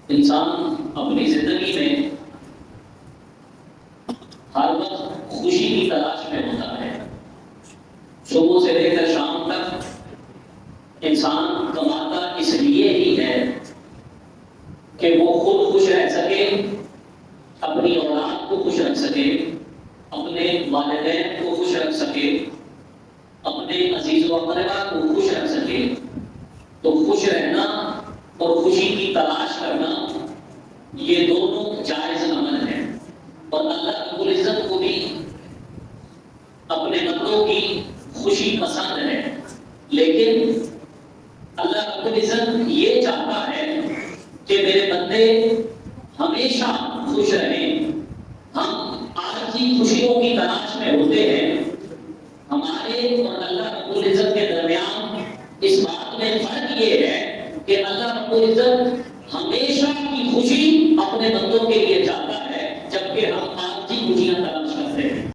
انسان اپنی زندگی میں ہر وقت خوشی کی تلاش میں ہوتا ہے. صبح سے لے کر شام تک انسان کماتا اس لیے ہی ہے کہ وہ خود خوش رہ سکے، اپنی اولاد کو خوش رکھ سکے، اپنے والدین کو خوش رکھ سکے، اپنے عزیز و اقربا کو خوش رکھ سکے. تو خوش رہنا اور خوشی کی تلاش کرنا یہ دونوں جائز عمل ہیں. اور اللہ رب العزت کو بھی اپنے بندوں کی خوشی پسند ہے، لیکن اللہ رب العزت یہ چاہتا ہے کہ میرے بندے ہمیشہ خوش رہیں. ہم آج کی خوشیوں کی تلاش میں ہوتے ہیں. ہمارے اور اللہ رب العزت کے درمیان اس بات میں فرق یہ ہے کہ اللہ رب العزت ہمیشہ کی خوشی اپنے بندوں کے لیے چاہتا ہے، جبکہ ہم آج کی خوشیاں تلاش کرتے ہیں.